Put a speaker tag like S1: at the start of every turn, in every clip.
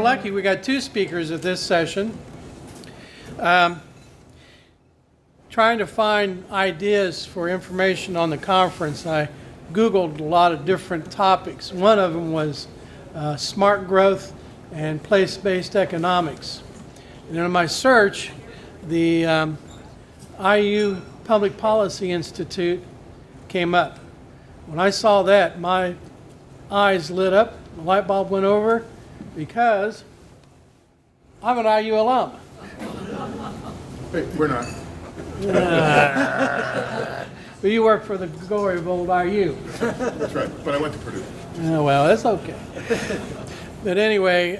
S1: lucky. We got two speakers at this session. Trying to find ideas for information on the conference, I Googled a lot of different topics. One of them was smart growth and place-based economics. And in my search, the IU Public Policy Institute came up. When I saw that, my eyes lit up, the light bulb went over, because I'm an IU alum.
S2: Hey, we're not.
S1: But you work for the glory of old IU.
S2: That's right, but I went to Purdue.
S1: Oh, well, that's okay. But anyway,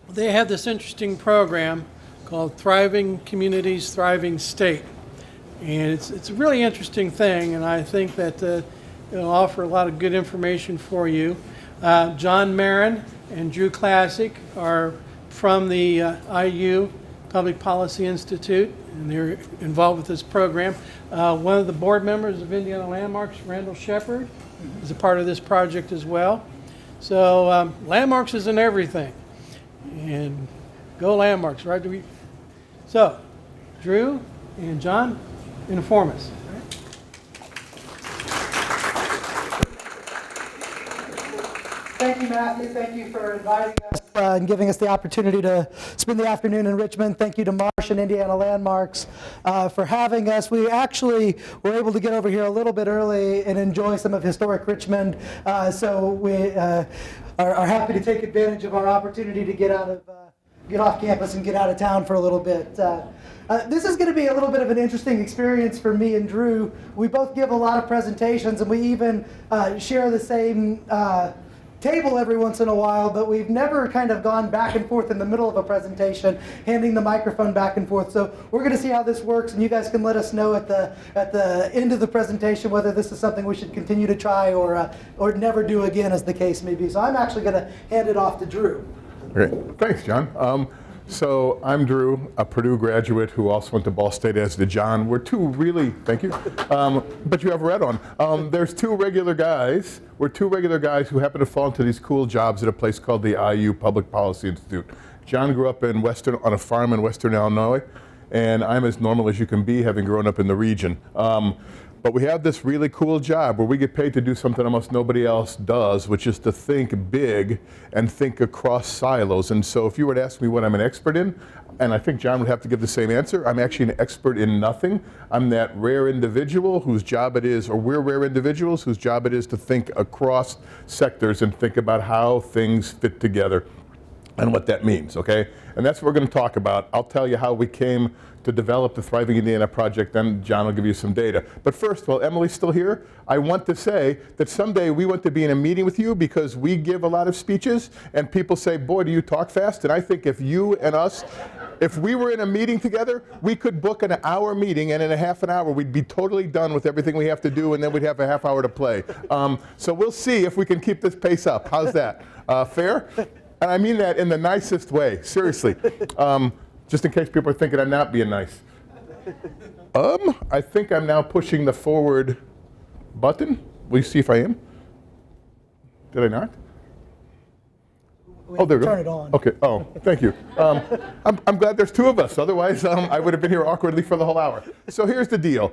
S1: they have this interesting program called Thriving Communities, Thriving State. And it's a really interesting thing, and I think that it'll offer a lot of good information for you. John Marron and Drew Klacik are from the IU Public Policy Institute, and they're involved with this program. One of the board members of Indiana Landmarks, Randall Shepard, is a part of this project as well. So landmarks is in everything, and go landmarks, right? So, Drew and John, inform us.
S3: Thank you, Matthew. Thank you for inviting us and giving us the opportunity to spend the afternoon in Richmond. Thank you to Marsh and Indiana Landmarks for having us. We actually were able to get over here a little bit early and enjoy some of historic Richmond, so we are happy to take advantage of our opportunity to get off campus and get out of town for a little bit. This is going to be a little bit of an interesting experience for me and Drew. We both give a lot of presentations, and we even share the same table every once in a while, but we've never kind of gone back and forth in the middle of a presentation, handing the microphone back and forth. So we're going to see how this works, and you guys can let us know at the end of the presentation whether this is something we should continue to try or never do again, as the case may be. So I'm actually going to hand it off to Drew.
S2: Okay, thanks, John. So I'm Drew, a Purdue graduate who also went to Ball State, as did John. We're two really, thank you, but you have red on. There's two regular guys. We're two regular guys who happen to fall into these cool jobs at a place called the IU Public Policy Institute. John grew up on a farm in Western Illinois, and I'm as normal as you can be, having grown up in the region. But we have this really cool job where we get paid to do something almost nobody else does, which is to think big and think across silos. And so if you were to ask me what I'm an expert in, and I think John would have to give the same answer, I'm actually an expert in nothing. I'm that rare individual whose job it is, or we're rare individuals whose job it is to think across sectors and think about how things fit together and what that means, okay? And that's what we're going to talk about. I'll tell you how we came to develop the Thriving Indiana project, then John will give you some data. But first, while Emily's still here, I want to say that someday we want to be in a meeting with you, because we give a lot of speeches and people say, boy, do you talk fast? And I think if you and us, if we were in a meeting together, we could book an hour meeting, and in a half an hour we'd be totally done with everything we have to do, and then we'd have a half hour to play. So we'll see if we can keep this pace up. How's that? Fair? And I mean that in the nicest way, seriously. Just in case people are thinking I'm not being nice. I think I'm now pushing the forward button. Will you see if I am? Did I not?
S3: We
S2: Oh, there we go.
S3: turn it on.
S2: Okay. Oh, thank you. I'm glad there's two of us. Otherwise, I would have been here awkwardly for the whole hour. So here's the deal.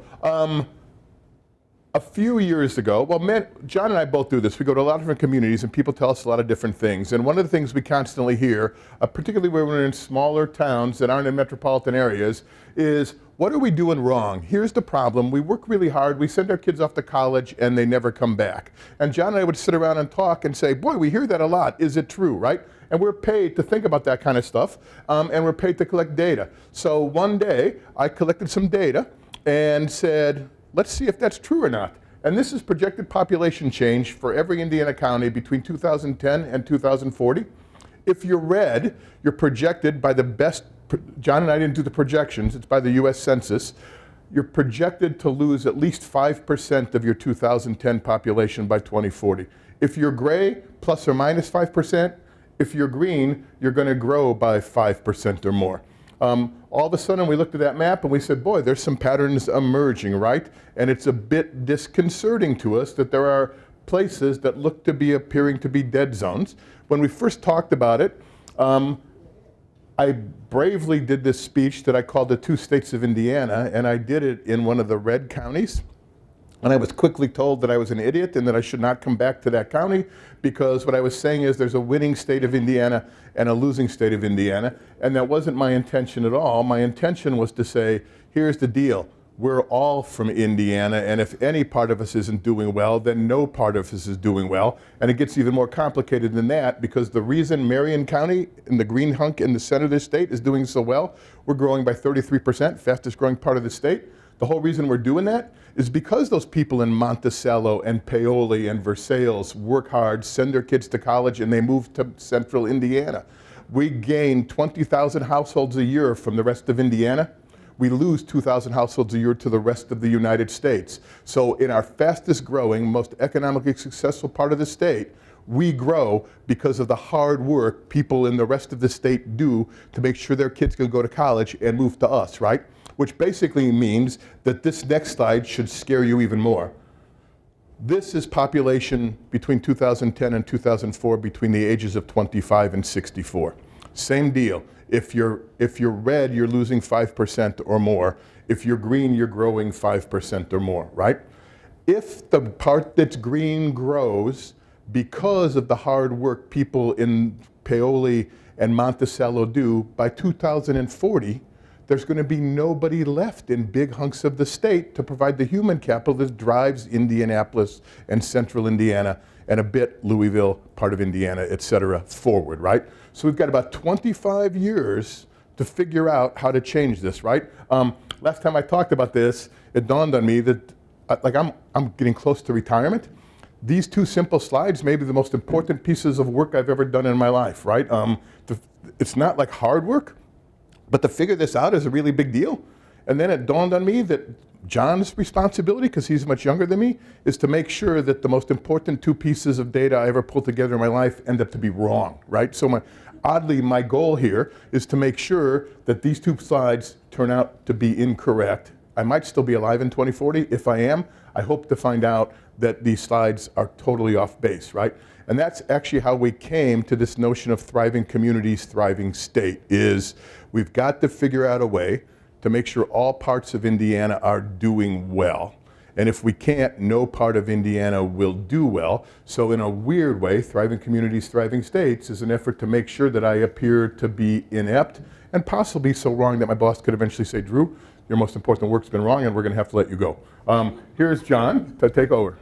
S2: A few years ago, well, John and I both do this. We go to a lot of different communities, and people tell us a lot of different things. And one of the things we constantly hear, particularly when we're in smaller towns that aren't in metropolitan areas, is, what are we doing wrong? Here's the problem. We work really hard. We send our kids off to college, and they never come back. And John and I would sit around and talk and say, boy, we hear that a lot. Is it true, right? And we're paid to think about that kind of stuff, and we're paid to collect data. So one day, I collected some data and said, let's see if that's true or not. And this is projected population change for every Indiana county between 2010 and 2040. If you're red, you're projected by the best, John and I didn't do the projections, it's by the US Census, you're projected to lose at least 5% of your 2010 population by 2040. If you're gray, plus or minus 5%. If you're green, you're going to grow by 5% or more. All of a sudden, we looked at that map and we said, boy, there's some patterns emerging, right? And it's a bit disconcerting to us that there are places that look to be appearing to be dead zones. When we first talked about it, I bravely did this speech that I called the two states of Indiana, and I did it in one of the red counties. And I was quickly told that I was an idiot and that I should not come back to that county, because what I was saying is there's a winning state of Indiana and a losing state of Indiana. And that wasn't my intention at all. My intention was to say, here's the deal. We're all from Indiana, and if any part of us isn't doing well, then no part of us is doing well. And it gets even more complicated than that, because the reason Marion County in the green hunk in the center of the state is doing so well, we're growing by 33%, fastest growing part of the state. The whole reason we're doing that is because those people in Monticello and Paoli and Versailles work hard, send their kids to college, and they move to central Indiana. We gain 20,000 households a year from the rest of Indiana. We lose 2,000 households a year to the rest of the United States. So in our fastest growing, most economically successful part of the state, we grow because of the hard work people in the rest of the state do to make sure their kids can go to college and move to us, right? Which basically means that this next slide should scare you even more. This is population between 2010 and 2004 between the ages of 25 and 64. Same deal. If you're red, you're losing 5% or more. If you're green, you're growing 5% or more, right? If the part that's green grows because of the hard work people in Paoli and Monticello do, by 2040, there's going to be nobody left in big hunks of the state to provide the human capital that drives Indianapolis and central Indiana and a bit Louisville, part of Indiana, et cetera, forward, right? So we've got about 25 years to figure out how to change this, right? Last time I talked about this, it dawned on me that I'm getting close to retirement. These two simple slides may be the most important pieces of work I've ever done in my life, right? It's not like hard work, but to figure this out is a really big deal. And then it dawned on me that John's responsibility, because he's much younger than me, is to make sure that the most important two pieces of data I ever pulled together in my life end up to be wrong, right? So oddly, my goal here is to make sure that these two slides turn out to be incorrect. I might still be alive in 2040. If I am, I hope to find out that these slides are totally off base, right? And that's actually how we came to this notion of thriving communities, thriving state, is we've got to figure out a way to make sure all parts of Indiana are doing well. And if we can't, no part of Indiana will do well. So in a weird way, thriving communities, thriving states is an effort to make sure that I appear to be inept and possibly so wrong that my boss could eventually say, Drew, your most important work's been wrong and we're going to have to let you go. Here's John to take over.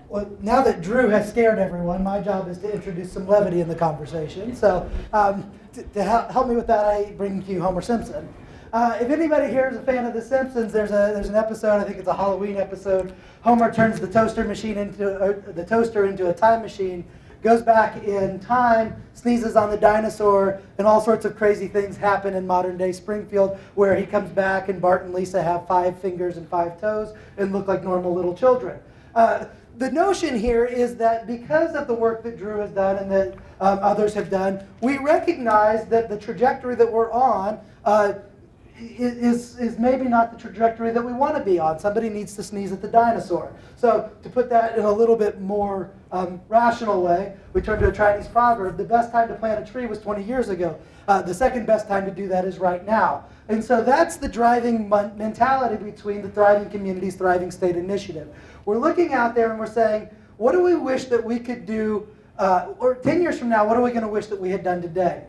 S3: Well, now that Drew has scared everyone, my job is to introduce some levity in the conversation. So to help me with that, I bring to you Homer Simpson. If anybody here is a fan of The Simpsons, there's an episode, I think it's a Halloween episode. Homer turns the toaster into a time machine, goes back in time, sneezes on the dinosaur, and all sorts of crazy things happen in modern day Springfield, where he comes back and Bart and Lisa have 5 fingers and 5 toes and look like normal little children. The notion here is that because of the work that Drew has done and that others have done, we recognize that the trajectory that we're on is maybe not the trajectory that we want to be on. Somebody needs to sneeze at the dinosaur. So to put that in a little bit more rational way, we turn to a Chinese proverb. The best time to plant a tree was 20 years ago. The second best time to do that is right now. And so that's the driving mentality between the Thriving Communities, Thriving State initiative. We're looking out there and we're saying, what do we wish that we could do, or 10 years from now, what are we going to wish that we had done today?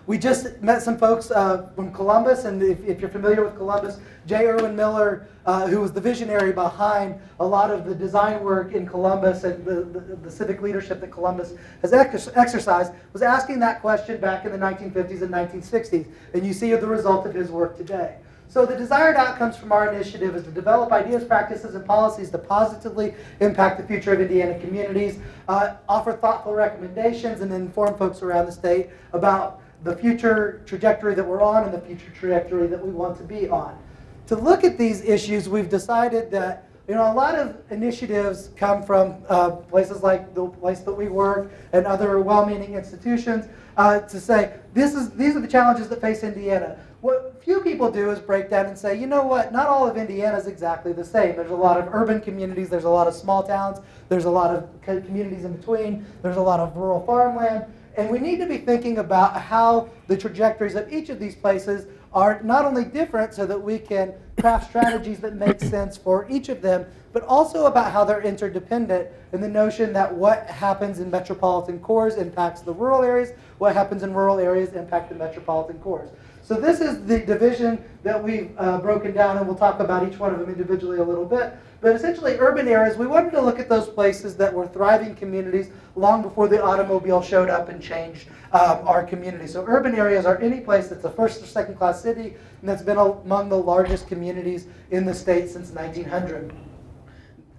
S3: We just met some folks from Columbus, and if you're familiar with Columbus, J. Irwin Miller, who was the visionary behind a lot of the design work in Columbus and the civic leadership that Columbus has exercised, was asking that question back in the 1950s and 1960s, and you see the result of his work today. So the desired outcomes from our initiative is to develop ideas, practices, and policies to positively impact the future of Indiana communities, offer thoughtful recommendations, and inform folks around the state about the future trajectory that we're on and the future trajectory that we want to be on. To look at these issues, we've decided that a lot of initiatives come from places like the place that we work and other well-meaning institutions to say, these are the challenges that face Indiana. What few people do is break down and say, you know what, not all of Indiana is exactly the same. There's a lot of urban communities, there's a lot of small towns, there's a lot of communities in between, there's a lot of rural farmland, and we need to be thinking about how the trajectories of each of these places are not only different so that we can craft strategies that make sense for each of them, but also about how they're interdependent, and the notion that what happens in metropolitan cores impacts the rural areas, what happens in rural areas impact the metropolitan cores. So this is the division that we've broken down, and we'll talk about each one of them individually a little bit. But essentially, urban areas, we wanted to look at those places that were thriving communities long before the automobile showed up and changed our community. So urban areas are any place that's a first or second class city, and that's been among the largest communities in the state since 1900.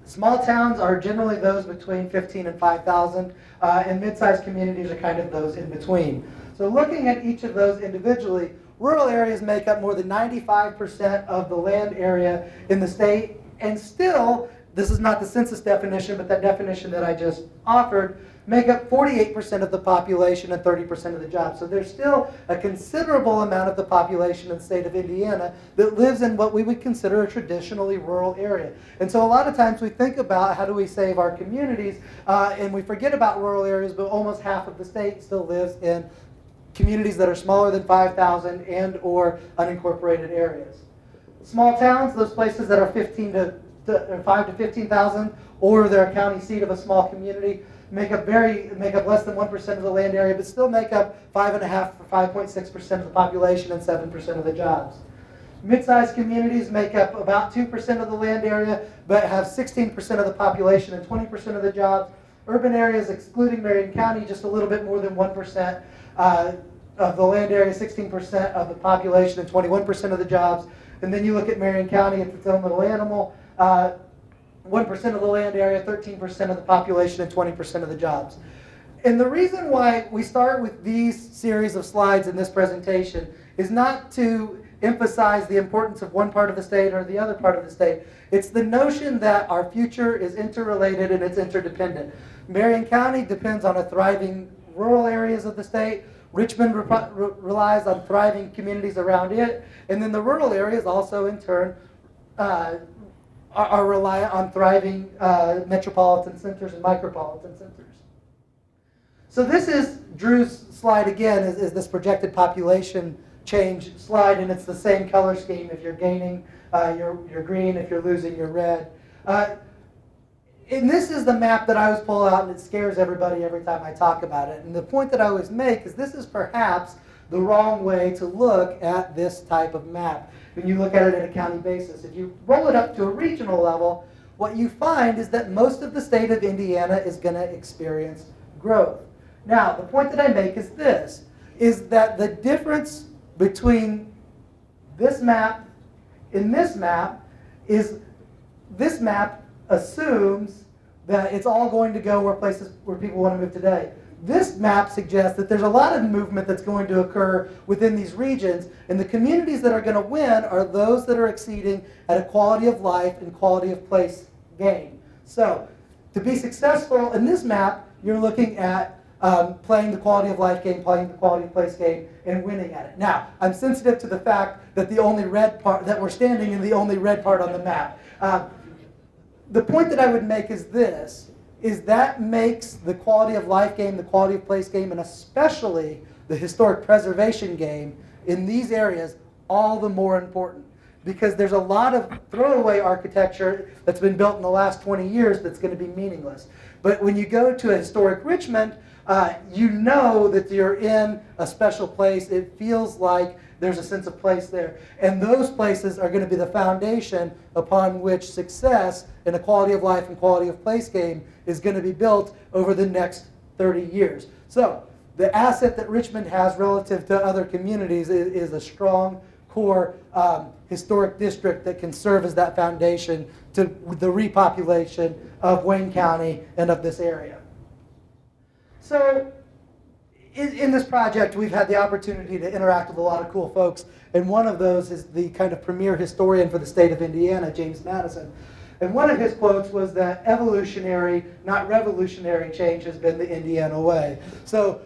S3: Small towns are generally those between 15 and 5,000, and mid-sized communities are kind of those in between. So looking at each of those individually, rural areas make up more than 95% of the land area in the state, and still, this is not the census definition, but that definition that I just offered, make up 48% of the population and 30% of the jobs. So there's still a considerable amount of the population in the state of Indiana that lives in what we would consider a traditionally rural area. And so a lot of times we think about how do we save our communities, and we forget about rural areas, but almost half of the state still lives in communities that are smaller than 5,000 and or unincorporated areas. Small towns, those places that are 5 to 15,000, or they're a county seat of a small community, make up less than 1% of the land area, but still make up 5.5 or 5.6% of the population and 7% of the jobs. Mid-sized communities make up about 2% of the land area, but have 16% of the population and 20% of the jobs. Urban areas, excluding Marion County, just a little bit more than 1% of the land area, 16% of the population and 21% of the jobs. And then you look at Marion County, it's its own little animal. 1% of the land area, 13% of the population, and 20% of the jobs. And the reason why we start with these series of slides in this presentation is not to emphasize the importance of one part of the state or the other part of the state. It's the notion that our future is interrelated and it's interdependent. Marion County depends on a thriving rural areas of the state. Richmond relies on thriving communities around it. And then the rural areas also, in turn, are reliant on thriving metropolitan centers and micropolitan centers. So this is Drew's slide again, is this projected population change slide, and it's the same color scheme. If you're gaining, you're green. If you're losing, you're red. And this is the map that I always pull out, and it scares everybody every time I talk about it. And the point that I always make is this is perhaps the wrong way to look at this type of map when you look at it at a county basis. If you roll it up to a regional level, what you find is that most of the state of Indiana is going to experience growth. Now, the point that I make is this, is that the difference between this map and this map is this map assumes that it's all going to go where people want to move today. This map suggests that there's a lot of movement that's going to occur within these regions, and the communities that are going to win are those that are exceeding at a quality of life and quality of place gain. So, to be successful in this map, you're looking at playing the quality of life game, playing the quality of place game, and winning at it. Now, I'm sensitive to the fact that the only red part, that we're standing in the only red part on the map. The point that I would make is this, is that makes the quality of life game, the quality of place game, and especially the historic preservation game in these areas all the more important. Because there's a lot of throwaway architecture that's been built in the last 20 years that's going to be meaningless. But when you go to a historic Richmond, you know that you're in a special place. It feels like there's a sense of place there. And those places are going to be the foundation upon which success in a quality of life and quality of place game is going to be built over the next 30 years. So the asset that Richmond has relative to other communities is a strong core historic district that can serve as that foundation to the repopulation of Wayne County and of this area. So in this project, we've had the opportunity to interact with a lot of cool folks, and one of those is the kind of premier historian for the state of Indiana, James Madison. And one of his quotes was that evolutionary, not revolutionary change has been the Indiana way. So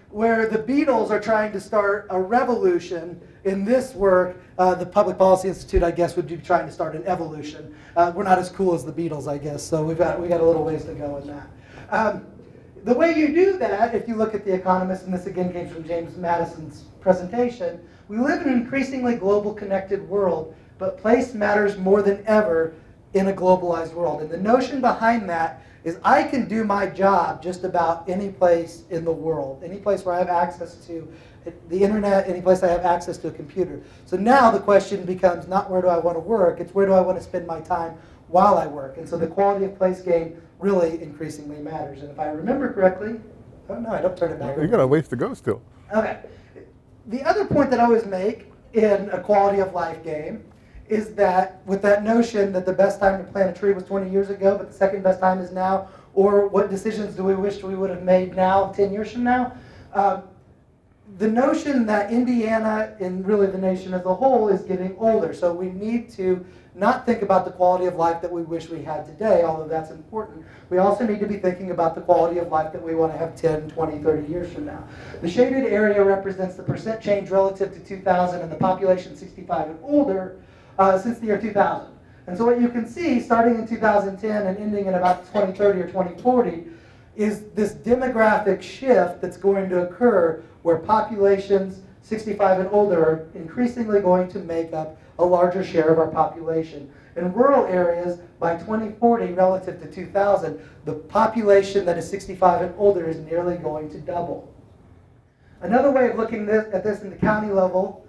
S3: where the Beatles are trying to start a revolution, in this work, the Public Policy Institute, I guess, would be trying to start an evolution. We're not as cool as the Beatles, I guess, so we got a little ways to go in that. The way you do that, if you look at The Economist, and this again came from James Madison's presentation, we live in an increasingly global connected world, but place matters more than ever in a globalized world. And the notion behind that is I can do my job just about any place in the world, any place where I have access to the internet, any place I have access to a computer. So now the question becomes not where do I want to work, it's where do I want to spend my time while I work. And so the quality of place game really increasingly matters. And if I remember correctly, oh no, I don't turn it back.
S2: You got a ways to go still.
S3: Okay. The other point that I always make in a quality of life game is that with that notion that the best time to plant a tree was 20 years ago, but the second best time is now, or what decisions do we wish we would have made now, 10 years from now, the notion that Indiana and really the nation as a whole is getting older. So we need to not think about the quality of life that we wish we had today, although that's important. We also need to be thinking about the quality of life that we want to have 10, 20, 30 years from now. The shaded area represents the percent change relative to 2000 and the population 65 and older since the year 2000. And so what you can see, starting in 2010 and ending in about 2030 or 2040, is this demographic shift that's going to occur where populations 65 and older are increasingly going to make up a larger share of our population. In rural areas, by 2040 relative to 2000, the population that is 65 and older is nearly going to double. Another way of looking at this in the county level,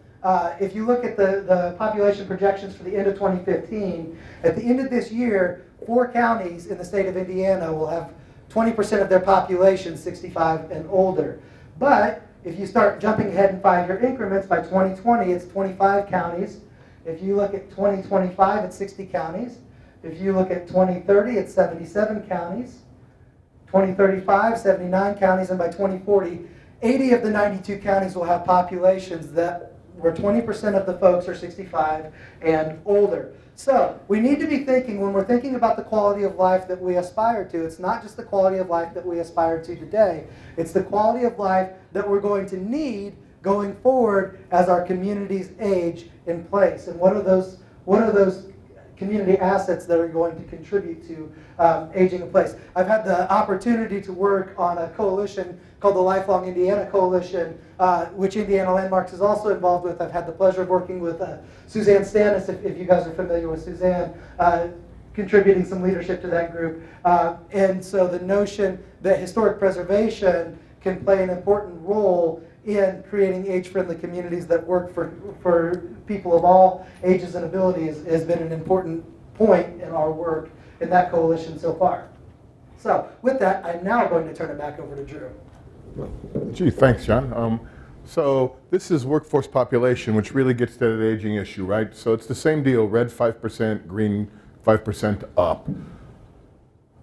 S3: if you look at the population projections for the end of 2015, at the end of this year, 4 counties in the state of Indiana will have 20% of their population 65 and older. But if you start jumping ahead in 5-year increments, by 2020 it's 25 counties. If you look at 2025, it's 60 counties. If you look at 2030, it's 77 counties. 2035, 79 counties, and by 2040, 80 of the 92 counties will have populations where 20% of the folks are 65 and older. So we need to be thinking, when we're thinking about the quality of life that we aspire to, it's not just the quality of life that we aspire to today, it's the quality of life that we're going to need going forward as our communities age in place. And what are those community assets that are going to contribute to aging in place? I've had the opportunity to work on a coalition called the Lifelong Indiana Coalition, which Indiana Landmarks is also involved with. I've had the pleasure of working with Suzanne Stannis, if you guys are familiar with Suzanne, contributing some leadership to that group. And so the notion that historic preservation can play an important role in creating age-friendly communities that work for people of all ages and abilities has been an important point in our work in that coalition so far. So with that, I'm now going to turn it back over to Drew.
S2: Gee, thanks, John. So this is workforce population, which really gets to that aging issue, right? So it's the same deal, red 5%, green 5% up.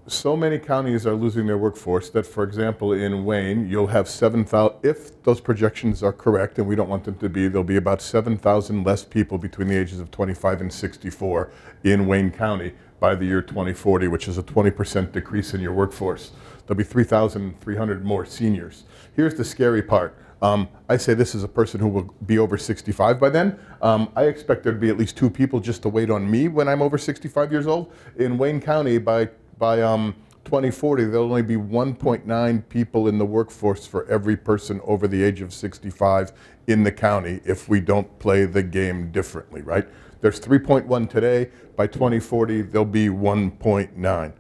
S2: So many counties are losing their workforce that, for example, in Wayne, you'll have 7,000, if those projections are correct, and we don't want them to be, there'll be about 7,000 less people between the ages of 25 and 64 in Wayne County by the year 2040, which is a 20% decrease in your workforce. There'll be 3,300 more seniors. Here's the scary part. I say this is a person who will be over 65 by then. I expect there to be at least 2 people just to wait on me when I'm over 65 years old. In Wayne County, by 2040, there'll only be 1.9 people in the workforce for every person over the age of 65 in the county if we don't play the game differently, right? There's 3.1 today. By 2040, there'll be 1.9.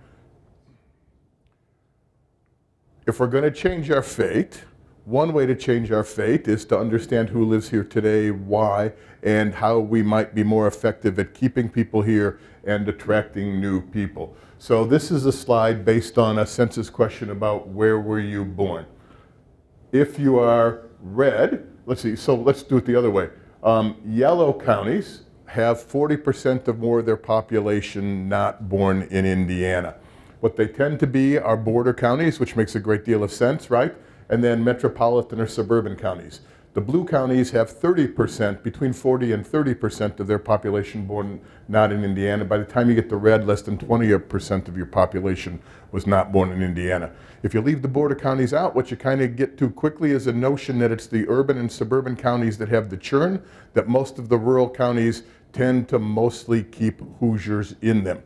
S2: If we're going to change our fate, one way to change our fate is to understand who lives here today, why, and how we might be more effective at keeping people here and attracting new people. So this is a slide based on a census question about where were you born. If you are red, let's see, so let's do it the other way. Yellow counties have 40% of more of their population not born in Indiana. What they tend to be are border counties, which makes a great deal of sense, right? And then metropolitan or suburban counties. The blue counties have 30%, between 40 and 30% of their population born not in Indiana. By the time you get to red, less than 20% of your population was not born in Indiana. If you leave the border counties out, what you kind of get to quickly is a notion that it's the urban and suburban counties that have the churn, that most of the rural counties tend to mostly keep Hoosiers in them.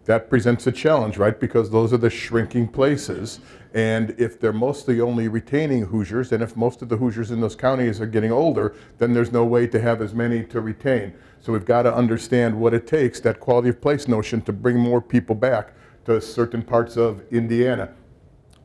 S2: That presents a challenge, right? Because those are the shrinking places. And if they're mostly only retaining Hoosiers, and if most of the Hoosiers in those counties are getting older, then there's no way to have as many to retain. So we've got to understand what it takes, that quality of place notion, to bring more people back to certain parts of Indiana.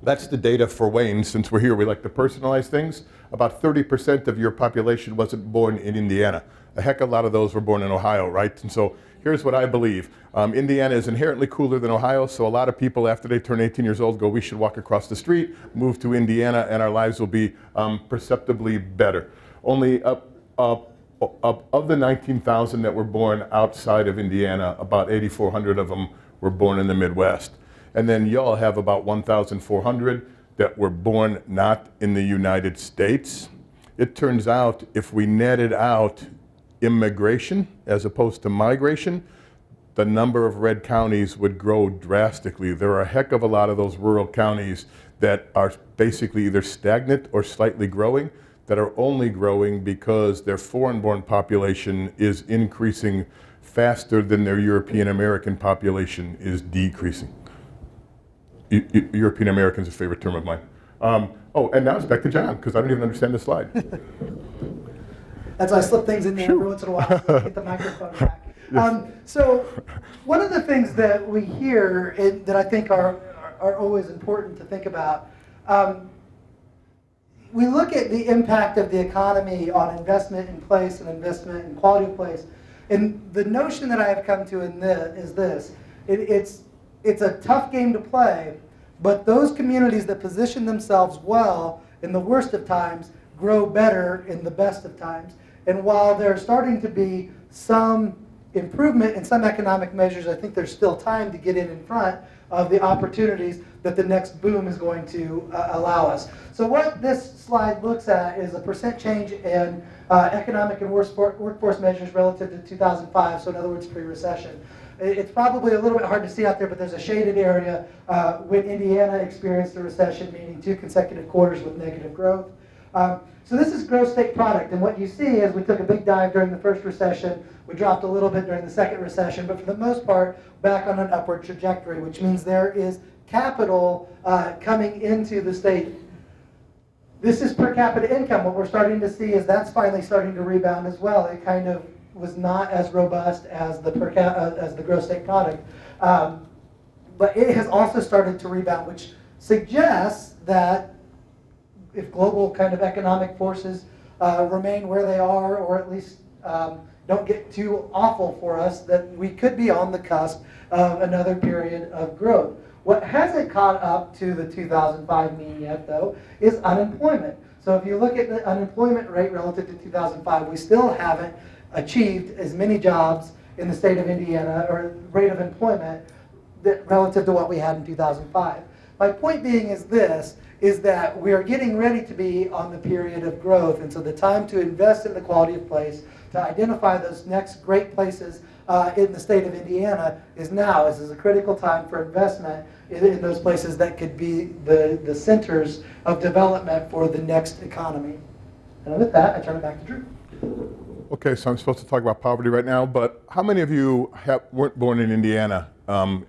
S2: That's the data for Wayne. Since we're here, we like to personalize things. About 30% of your population wasn't born in Indiana. A heck of a lot of those were born in Ohio, right? And so here's what I believe. Indiana is inherently cooler than Ohio, so a lot of people after they turn 18 years old go, we should walk across the street, move to Indiana, and our lives will be perceptibly better. Only of the 19,000 that were born outside of Indiana, about 8,400 of them were born in the Midwest. And then y'all have about 1,400 that were born not in the United States. It turns out if we netted out immigration as opposed to migration, the number of red counties would grow drastically. There are a heck of a lot of those rural counties that are basically either stagnant or slightly growing, that are only growing because their foreign-born population is increasing faster than their European American population is decreasing. European American is a favorite term of mine. Oh, and now it's back to John, because I don't even understand the slide.
S3: That's why I slip things in there every once in a while so I get the microphone back. So one of the things that we hear that I think are always important to think about, we look at the impact of the economy on investment in place and investment in quality of place. And the notion that I have come to in this is this. It's a tough game to play, but those communities that position themselves well in the worst of times grow better in the best of times. And while there's starting to be some improvement in some economic measures, I think there's still time to get in front of the opportunities that the next boom is going to allow us. So what this slide looks at is a percent change in economic and workforce measures relative to 2005, so in other words, pre-recession. It's probably a little bit hard to see out there, but there's a shaded area when Indiana experienced a recession, meaning 2 consecutive quarters with negative growth. So this is gross state product, and what you see is we took a big dive during the first recession, we dropped a little bit during the second recession, but for the most part, back on an upward trajectory, which means there is capital coming into the state. This is per capita income. What we're starting to see is that's finally starting to rebound as well. It kind of was not as robust as the as the gross state product, but it has also started to rebound, which suggests that if global kind of economic forces remain where they are, or at least don't get too awful for us, that we could be on the cusp of another period of growth. What hasn't caught up to the 2005 mean yet, though, is unemployment. So if you look at the unemployment rate relative to 2005, we still haven't achieved as many jobs in the state of Indiana, or rate of employment, relative to what we had in 2005. My point being is this, is that we are getting ready to be on the period of growth, and so the time to invest in the quality of place, to identify those next great places in the state of Indiana is now. This is a critical time for investment in those places that could be the centers of development for the next economy. And with that, I turn it back to Drew.
S2: Okay, so I'm supposed to talk about poverty right now, but how many of you weren't born in Indiana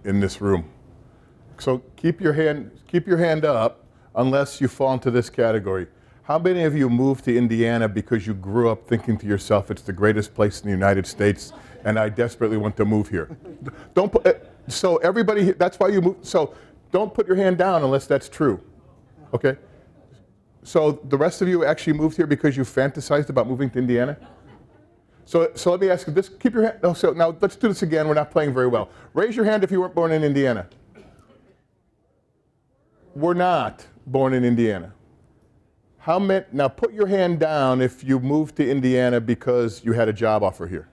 S2: in this room? So keep your hand up unless you fall into this category. How many of you moved to Indiana because you grew up thinking to yourself, it's the greatest place in the United States, and I desperately want to move here? Don't put, so everybody, that's why you moved. So don't put your hand down unless that's true, okay? So the rest of you actually moved here because you fantasized about moving to Indiana? So let me ask you this, keep your hand, oh, so now let's do this again, we're not playing very well. Raise your hand if you weren't born in Indiana. We're not born in Indiana. How many, now put your hand down if you moved to Indiana because you had a job offer here.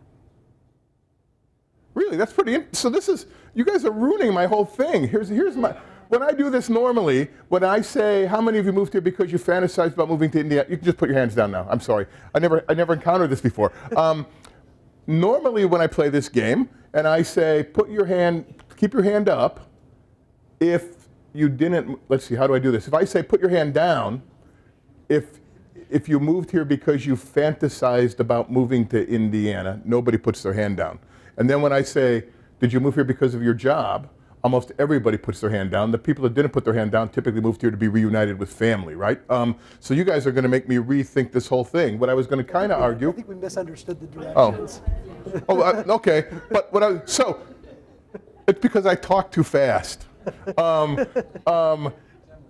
S2: Really, that's pretty, so this is, you guys are ruining my whole thing. Here's my, when I do this normally, when I say, how many of you moved here because you fantasized about moving to India? You can just put your hands down now. I'm sorry. I never encountered this before. Normally when I play this game and I say, keep your hand up if you didn't, let's see, how do I do this? If I say, put your hand down, if you moved here because you fantasized about moving to Indiana, nobody puts their hand down. And then when I say, did you move here because of your job? Almost everybody puts their hand down. The people that didn't put their hand down typically moved here to be reunited with family, right? So you guys are going to make me rethink this whole thing. What I was going to kind of argue.
S3: I think we misunderstood the directions.
S2: Okay. But so it's because I talk too fast.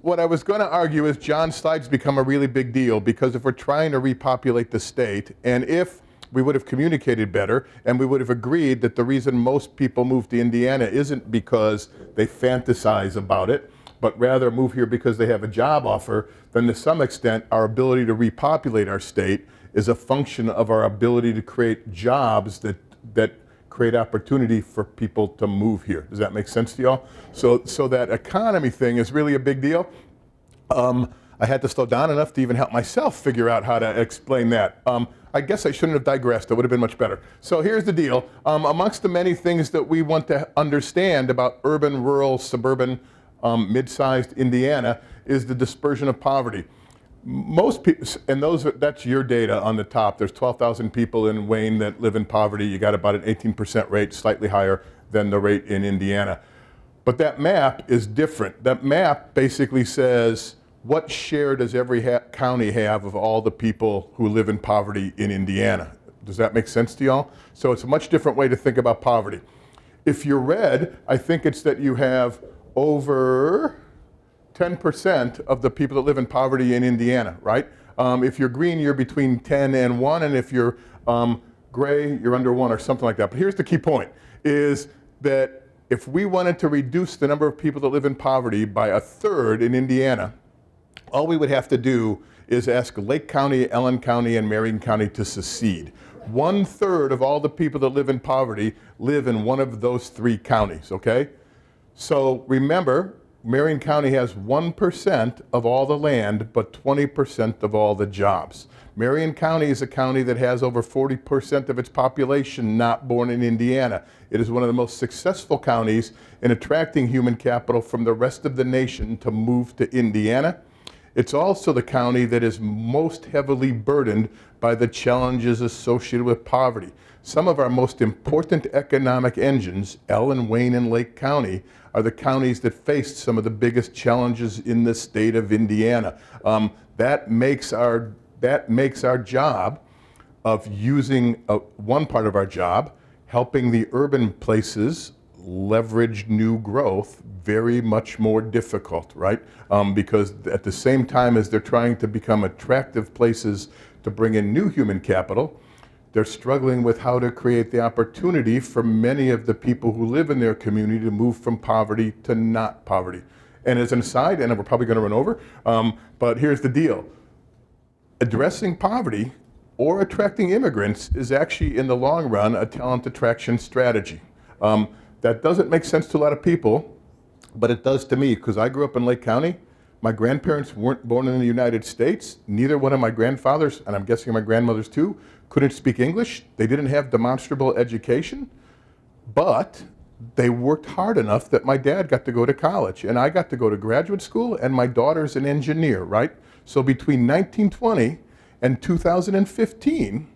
S2: What I was going to argue is John's slides become a really big deal because if we're trying to repopulate the state, and if we would have communicated better, and we would have agreed that the reason most people move to Indiana isn't because they fantasize about it, but rather move here because they have a job offer, then to some extent our ability to repopulate our state is a function of our ability to create jobs that create opportunity for people to move here. Does that make sense to y'all? So that economy thing is really a big deal. I had to slow down enough to even help myself figure out how to explain that. I guess I shouldn't have digressed. It would have been much better. So here's the deal. Amongst the many things that we want to understand about urban, rural, suburban, mid-sized Indiana is the dispersion of poverty. Most people, and that's your data on the top. There's 12,000 people in Wayne that live in poverty. You got about an 18% rate, slightly higher than the rate in Indiana. But that map is different. That map basically says, what share does every county have of all the people who live in poverty in Indiana? Does that make sense to y'all? So it's a much different way to think about poverty. If you're red, I think it's that you have over 10% of the people that live in poverty in Indiana, right? If you're green, you're between 10 and 1, and if you're gray, you're under 1 or something like that. But here's the key point, is that if we wanted to reduce the number of people that live in poverty by 1/3 in Indiana, all we would have to do is ask Lake County, Ellen County, and Marion County to secede. 1/3 of all the people that live in poverty live in one of those 3 counties, okay? So remember, Marion County has 1% of all the land, but 20% of all the jobs. Marion County is a county that has over 40% of its population not born in Indiana. It is one of the most successful counties in attracting human capital from the rest of the nation to move to Indiana. It's also the county that is most heavily burdened by the challenges associated with poverty. Some of our most important economic engines, Ellen, Wayne, and Lake County, are the counties that faced some of the biggest challenges in the state of Indiana. That makes our job of using one part of our job, helping the urban places leverage new growth, very much more difficult, right? Because at the same time as they're trying to become attractive places to bring in new human capital, they're struggling with how to create the opportunity for many of the people who live in their community to move from poverty to not poverty. And as an aside, and we're probably going to run over, but here's the deal. Addressing poverty or attracting immigrants is actually, in the long run, a talent attraction strategy. That doesn't make sense to a lot of people, but it does to me, because I grew up in Lake County. My grandparents weren't born in the United States. Neither one of my grandfathers, and I'm guessing my grandmothers too, couldn't speak English. They didn't have demonstrable education, but they worked hard enough that my dad got to go to college, and I got to go to graduate school, and my daughter's an engineer, right? So between 1920 and 2015,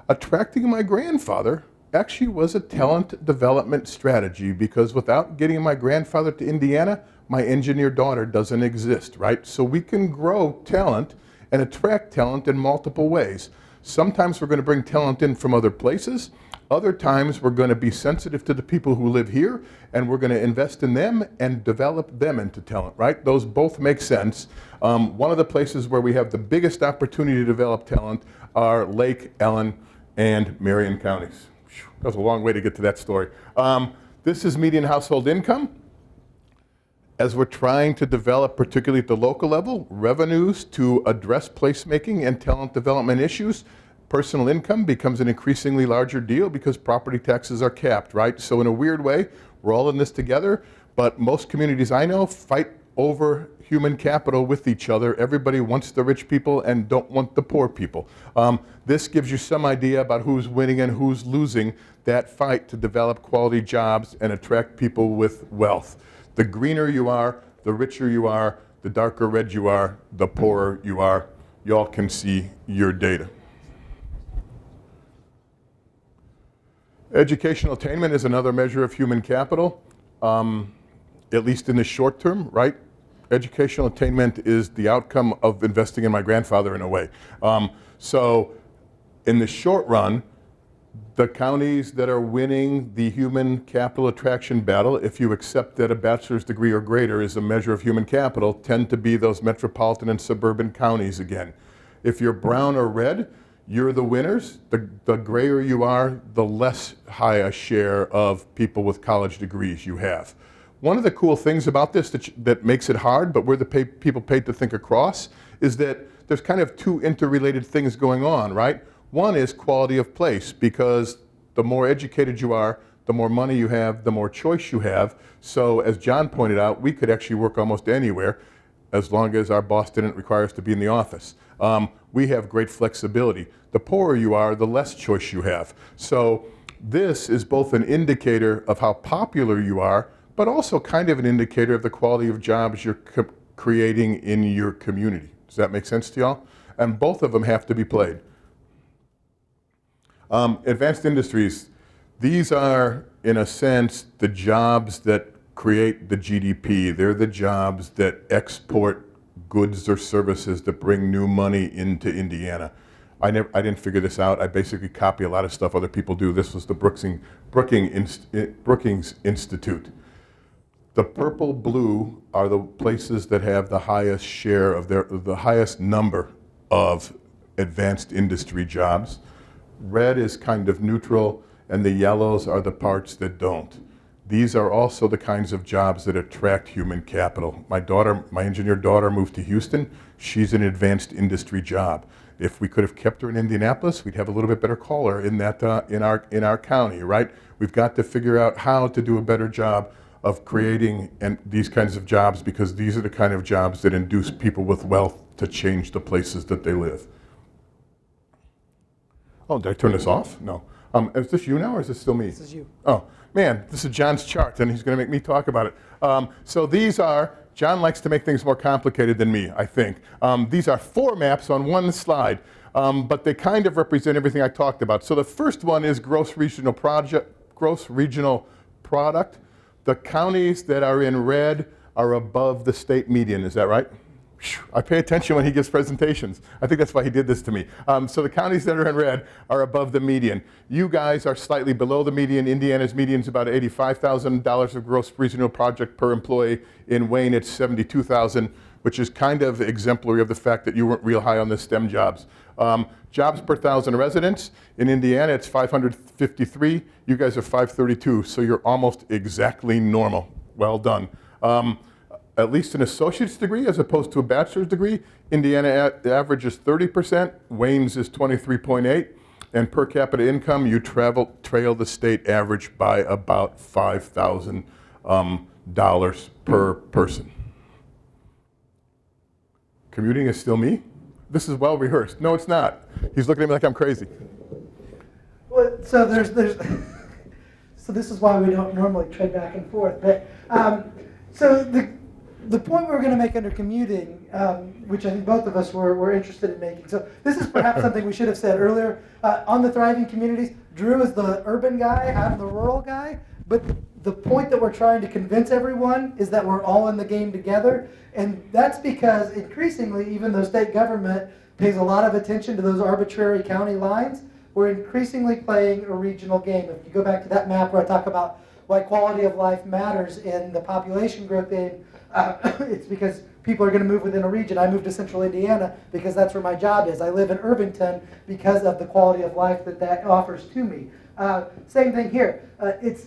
S2: attracting my grandfather actually was a talent development strategy, because without getting my grandfather to Indiana, my engineer daughter doesn't exist, right? So we can grow talent and attract talent in multiple ways. Sometimes we're going to bring talent in from other places. Other times we're going to be sensitive to the people who live here, and we're going to invest in them and develop them into talent, right? Those both make sense. One of the places where we have the biggest opportunity to develop talent are Lake, Ellen, and Marion counties. That was a long way to get to that story. This is median household income. As we're trying to develop, particularly at the local level, revenues to address placemaking and talent development issues, personal income becomes an increasingly larger deal because property taxes are capped, right? So in a weird way, we're all in this together, but most communities I know fight over human capital with each other. Everybody wants the rich people and don't want the poor people. This gives you some idea about who's winning and who's losing that fight to develop quality jobs and attract people with wealth. The greener you are, the richer you are, the darker red you are, the poorer you are. Y'all can see your data. Educational attainment is another measure of human capital, at least in the short term, right? Educational attainment is the outcome of investing in my grandfather in a way. So in the short run, the counties that are winning the human capital attraction battle, if you accept that a bachelor's degree or greater is a measure of human capital, tend to be those metropolitan and suburban counties again. If you're brown or red, you're the winners. The grayer you are, the less high a share of people with college degrees you have. One of the cool things about this that makes it hard, but we're the people paid to think across, is that there's kind of two interrelated things going on, right? One is quality of place, because the more educated you are, the more money you have, the more choice you have. So as John pointed out, we could actually work almost anywhere as long as our boss didn't require us to be in the office. We have great flexibility. The poorer you are, the less choice you have. So this is both an indicator of how popular you are, but also kind of an indicator of the quality of jobs you're creating in your community. Does that make sense to y'all? And both of them have to be played. Advanced industries, these are, in a sense, the jobs that create the GDP. They're the jobs that export goods or services that bring new money into Indiana. I didn't figure this out. I basically copy a lot of stuff other people do. This was the Brookings Institute. The purple blue are the places that have the highest share of the highest number of advanced industry jobs. Red is kind of neutral, and the yellows are the parts that don't. These are also the kinds of jobs that attract human capital. My engineer daughter moved to Houston. She's an advanced industry job. If we could have kept her in Indianapolis, we'd have a little bit better caller in our county, right? We've got to figure out how to do a better job of creating these kinds of jobs, because these are the kind of jobs that induce people with wealth to change the places that they live. Oh, did I turn this off? No. Is this you now, or is this still me?
S3: This is you.
S2: Oh, man, this is John's chart, and he's going to make me talk about it. So these are, John likes to make things more complicated than me, I think. These are 4 maps on one slide, but they kind of represent everything I talked about. So the first one is gross regional product. The counties that are in red are above the state median, is that right? I pay attention when he gives presentations. I think that's why he did this to me. So the counties that are in red are above the median. You guys are slightly below the median. Indiana's median is about $85,000 of gross regional project per employee. In Wayne, it's $72,000, which is kind of exemplary of the fact that you weren't real high on the STEM jobs. Jobs per 1,000 residents. In Indiana, it's 553. You guys are 532, so you're almost exactly normal. Well done. At least an associate's degree as opposed to a bachelor's degree. Indiana average is 30%, Wayne's is 23.8, and per capita income, you trail the state average by about $5,000 per person. Commuting is still me? This is well rehearsed. No, it's not. He's looking at me like I'm crazy.
S3: Well, so so this is why we don't normally trade back and forth. But so the point we were going to make under commuting, which I think both of us were interested in making. So this is perhaps something we should have said earlier. On the thriving communities, Drew is the urban guy, I'm the rural guy. But the point that we're trying to convince everyone is that we're all in the game together. And that's because increasingly, even though state government pays a lot of attention to those arbitrary county lines, we're increasingly playing a regional game. If you go back to that map where I talk about why quality of life matters in the population growth game, it's because people are going to move within a region. I moved to central Indiana because that's where my job is. I live in Irvington because of the quality of life that offers to me. Same thing here. It's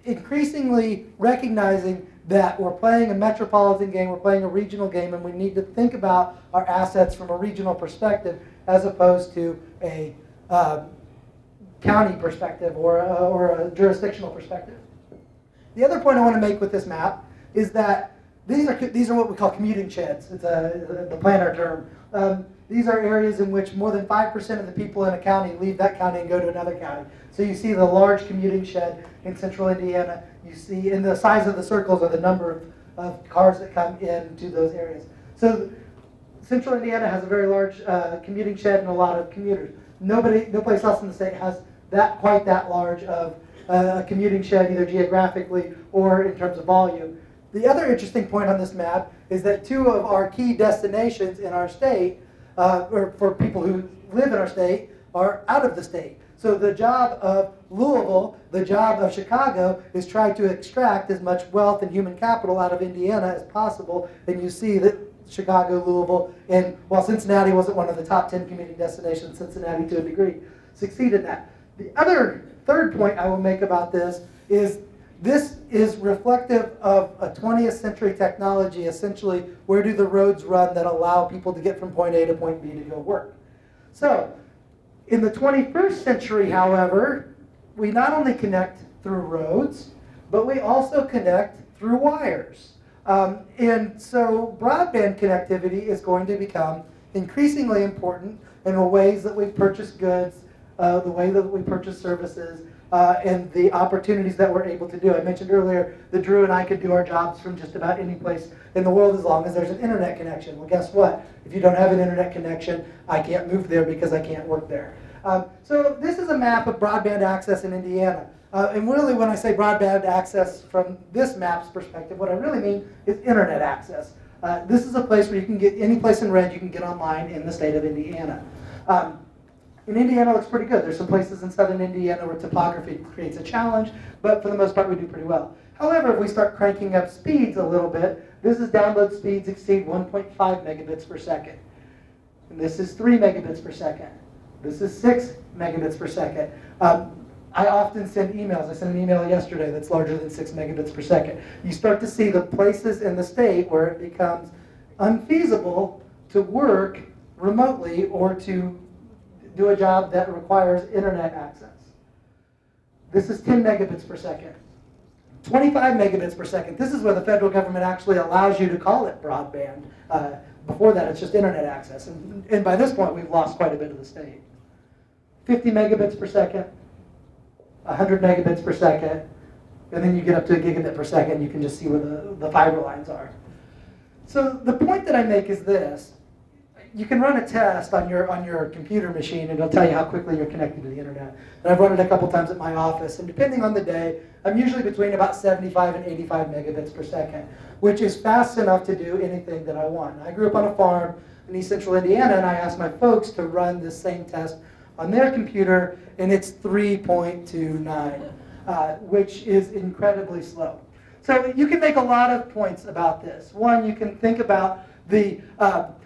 S3: increasingly recognizing that we're playing a metropolitan game, we're playing a regional game, and we need to think about our assets from a regional perspective as opposed to a county perspective or a jurisdictional perspective. The other point I want to make with this map is that these are what we call commuting sheds. It's the planner term. These are areas in which more than 5% of the people in a county leave that county and go to another county. So you see the large commuting shed in central Indiana. You see in the size of the circles are the number of cars that come into those areas. So central Indiana has a very large commuting shed and a lot of commuters. No place else in the state has quite that large of a commuting shed, either geographically or in terms of volume. The other interesting point on this map is that two of our key destinations in our state, or for people who live in our state, are out of the state. So the job of Louisville, the job of Chicago, is try to extract as much wealth and human capital out of Indiana as possible. And you see that Chicago, Louisville, and while Cincinnati wasn't one of the top 10 commuting destinations, Cincinnati to a degree succeeded in that. The other third point I will make about this is reflective of a 20th century technology. Essentially, where do the roads run that allow people to get from point A to point B to go work? So, in the 21st century, however, we not only connect through roads, but we also connect through wires. And so broadband connectivity is going to become increasingly important in the ways that we purchase goods, the way that we purchase services, and the opportunities that we're able to do. I mentioned earlier that Drew and I could do our jobs from just about any place in the world as long as there's an internet connection. Well, guess what? If you don't have an internet connection, I can't move there because I can't work there. So this is a map of broadband access in Indiana. And really, when I say broadband access from this map's perspective, what I really mean is internet access. This is a place where you can get, any place in red you can get online in the state of Indiana. In Indiana, it looks pretty good. There's some places in southern Indiana where topography creates a challenge, but for the most part, we do pretty well. However, if we start cranking up speeds a little bit, this is download speeds exceed 1.5 megabits per second. And this is 3 megabits per second. This is 6 megabits per second. I often send emails. I sent an email yesterday that's larger than 6 megabits per second. You start to see the places in the state where it becomes unfeasible to work remotely or to do a job that requires internet access. This is 10 megabits per second. 25 megabits per second. This is where the federal government actually allows you to call it broadband. Before that, it's just internet access. And by this point, we've lost quite a bit of the state. 50 megabits per second, 100 megabits per second, and then you get up to a gigabit per second. You can just see where the fiber lines are. So the point that I make is this. You can run a test on your computer machine, and it'll tell you how quickly you're connected to the internet. And I've run it a couple times at my office, and depending on the day, I'm usually between about 75 and 85 megabits per second, which is fast enough to do anything that I want. I grew up on a farm in East Central Indiana, and I asked my folks to run this same test on their computer, and it's 3.29, which is incredibly slow. So you can make a lot of points about this. One, you can think about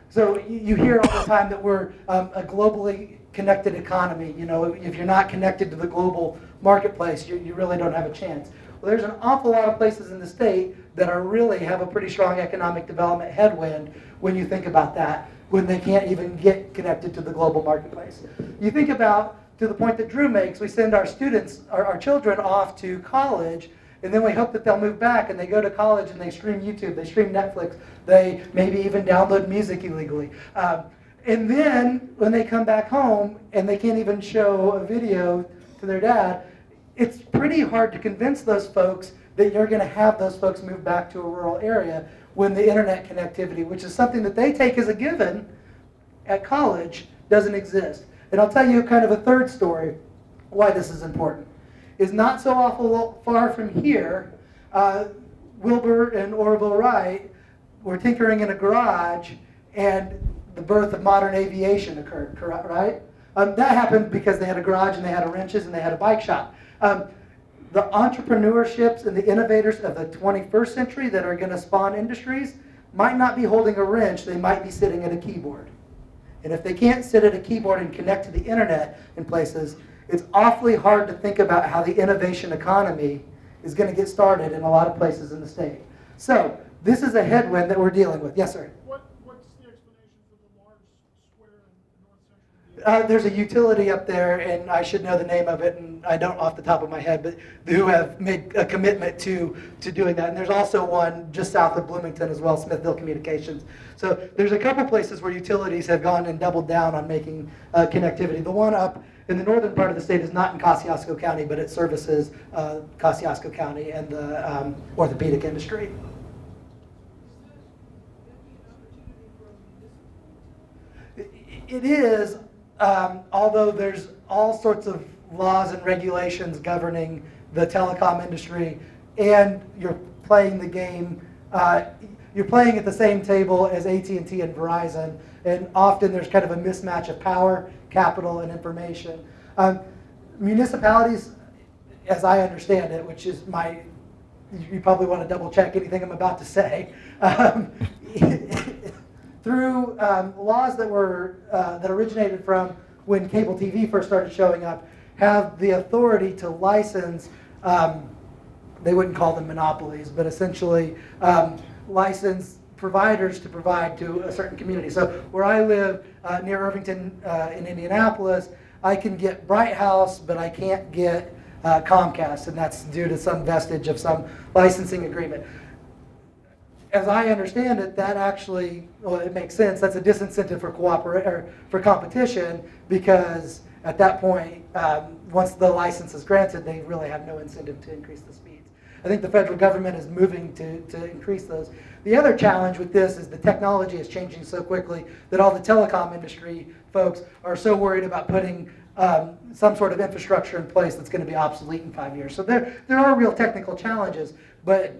S3: so you hear all the time that we're a globally connected economy. You know, if you're not connected to the global marketplace, you really don't have a chance. Well, there's an awful lot of places in the state that really have a pretty strong economic development headwind when you think about that, when they can't even get connected to the global marketplace. You think about, to the point that Drew makes, we send our students, our children off to college, and then we hope that they'll move back and they go to college and they stream YouTube, they stream Netflix, they maybe even download music illegally. And then when they come back home and they can't even show a video to their dad, it's pretty hard to convince those folks that you're going to have those folks move back to a rural area when the internet connectivity, which is something that they take as a given at college, doesn't exist. And I'll tell you kind of a third story why this is important. Is not so awful far from here, Wilbur and Orville Wright were tinkering in a garage, and the birth of modern aviation occurred, right? That happened because they had a garage and they had wrenches and they had a bike shop. The entrepreneurships and the innovators of the 21st century that are going to spawn industries might not be holding a wrench, they might be sitting at a keyboard. And if they can't sit at a keyboard and connect to the internet in places, it's awfully hard to think about how the innovation economy is going to get started in a lot of places in the state. So this is a headwind that we're dealing with. Yes, sir?
S4: What's the explanation for the large square in north central
S3: There's a utility up there, and I should know the name of it, and I don't off the top of my head, but who have made a commitment to doing that. And there's also one just south of Bloomington as well, Smithville Communications. So there's a couple places where utilities have gone and doubled down on making connectivity. The one up in the northern part of the state is not in Kosciuszko County, but it services Kosciuszko County and the orthopedic industry. It is, although there's all sorts of laws and regulations governing the telecom industry, and you're playing the game, you're playing at the same table as AT&T and Verizon, and often there's kind of a mismatch of power, capital, and information. Municipalities, as I understand it, which is you probably want to double check anything I'm about to say, through laws that originated from when cable TV first started showing up, have the authority to license, they wouldn't call them monopolies, but essentially license providers to provide to a certain community. So where I live near Irvington in Indianapolis, I can get Bright House, but I can't get Comcast, and that's due to some vestige of some licensing agreement. As I understand it, that actually, well, it makes sense. That's a disincentive for competition, because at that point, once the license is granted, they really have no incentive to increase the speeds. I think the federal government is moving to increase those. The other challenge with this is the technology is changing so quickly that all the telecom industry folks are so worried about putting some sort of infrastructure in place that's going to be obsolete in 5 years. So there are real technical challenges, but